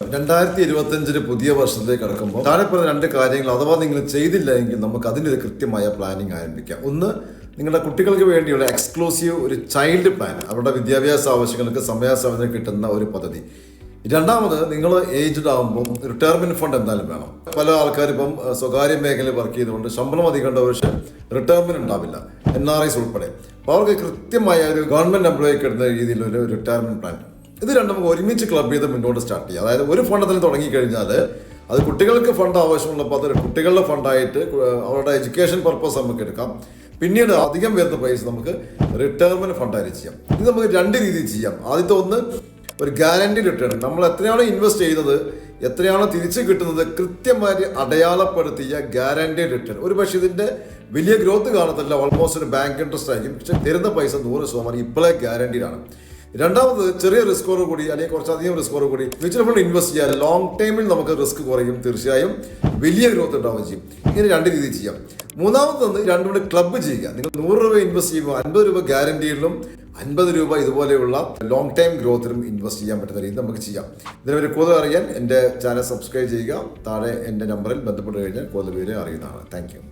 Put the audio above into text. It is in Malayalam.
2025 പുതിയ വർഷത്തിലേക്ക് കടക്കുമ്പോൾ താഴെ പറഞ്ഞ രണ്ട് കാര്യങ്ങൾ അഥവാ നിങ്ങൾ ചെയ്തില്ല എങ്കിൽ നമുക്ക് അതിൻ്റെ ഒരു കൃത്യമായ പ്ലാനിങ് ആരംഭിക്കാം. ഒന്ന്, നിങ്ങളുടെ കുട്ടികൾക്ക് വേണ്ടിയുള്ള എക്സ്ക്ലൂസീവ് ഒരു ചൈൽഡ് പ്ലാൻ, അവരുടെ വിദ്യാഭ്യാസ ആവശ്യങ്ങൾക്ക് സമയാസമയത്തിന് കിട്ടുന്ന ഒരു പദ്ധതി. രണ്ടാമത്, നിങ്ങൾ ഏജ്ഡ് ആകുമ്പോൾ റിട്ടയർമെന്റ് ഫണ്ട് എന്തായാലും വേണം. പല ആൾക്കാർ ഇപ്പം സ്വകാര്യ മേഖലയിൽ വർക്ക് ചെയ്തുകൊണ്ട് ശമ്പളം അധികം ഉണ്ടാവും, പക്ഷേ റിട്ടയർമെന്റ് ഉണ്ടാവില്ല, NRIs ഉൾപ്പെടെ. അപ്പോൾ അവർക്ക് കൃത്യമായ ഒരു ഗവൺമെന്റ് എംപ്ലോയിക്ക് കിട്ടുന്ന രീതിയിലൊരു റിട്ടയർമെന്റ് പ്ലാൻ, ഇത് രണ്ടും നമുക്ക് ഒരുമിച്ച് ക്ലബ് ചെയ്ത് മുന്നോട്ട് സ്റ്റാർട്ട് ചെയ്യാം. അതായത് ഒരു ഫണ്ടത്തിൽ തുടങ്ങിക്കഴിഞ്ഞാൽ അത് കുട്ടികൾക്ക് ഫണ്ട് ആവശ്യമുള്ളപ്പോൾ അത് കുട്ടികളുടെ ഫണ്ടായിട്ട് അവരുടെ എഡ്യൂക്കേഷൻ പർപ്പസ് നമുക്ക് എടുക്കാം. പിന്നീട് അധികം വരുന്ന പൈസ നമുക്ക് റിട്ടയർമെന്റ് ഫണ്ടായിട്ട് ചെയ്യാം. ഇത് നമുക്ക് രണ്ട് രീതിയിൽ ചെയ്യാം. ആദ്യത്തെ ഒന്ന്, ഒരു ഗ്യാരണ്ടി റിട്ടേൺ. നമ്മൾ എത്രയാണോ ഇൻവെസ്റ്റ് ചെയ്യുന്നത്, എത്രയാണോ തിരിച്ച് കിട്ടുന്നത്, കൃത്യമായിട്ട് അടയാളപ്പെടുത്തിയ ഗ്യാരണ്ടി റിട്ടേൺ. ഒരു പക്ഷേ ഇതിൻ്റെ വലിയ ഗ്രോത്ത് കാണത്തില്ല, ഓൾമോസ്റ്റ് ഒരു ബാങ്ക് ഇൻട്രസ്റ്റ് ആയിരിക്കും, പക്ഷെ തരുന്ന പൈസ 100% ഇപ്പോഴേ ഗ്യാരണ്ടീഡാണ്. രണ്ടാമത്, ചെറിയ റിസ്കോട് കൂടി അല്ലെങ്കിൽ കുറച്ചധികം റിസ്കോട് കൂടി മ്യൂച്വൽ ഫണ്ട് ഇൻവെസ്റ്റ് ചെയ്യാൻ ലോങ് ടൈമിൽ നമുക്ക് റിസ്ക് കുറയും, തീർച്ചയായും വലിയ ഗ്രോത്ത് ഉണ്ടാവുകയും ചെയ്യും. ഇങ്ങനെ രണ്ട് രീതിയിൽ ചെയ്യാം. മൂന്നാമത്തൊന്ന്, രണ്ടും കൂടി ക്ലബ്ബ് ചെയ്യുക. നിങ്ങൾ 100 രൂപ ഇൻവെസ്റ്റ് ചെയ്യുമ്പോൾ 50 രൂപ ഗ്യാരണ്ടിയിലും 50 രൂപ ഇതുപോലെയുള്ള ലോങ് ടൈം ഗ്രോത്തിലും ഇൻവെസ്റ്റ് ചെയ്യാൻ പറ്റുന്ന രീതി നമുക്ക് ചെയ്യാം. ഇതിനെപ്പറ്റി കൂടുതൽ അറിയാൻ എൻ്റെ ചാനൽ സബ്സ്ക്രൈബ് ചെയ്യുക. താഴെ എൻ്റെ നമ്പറിൽ ബന്ധപ്പെട്ട് കഴിഞ്ഞാൽ കൂടുതൽ പേരെ അറിയുന്നതാണ്. Thank you.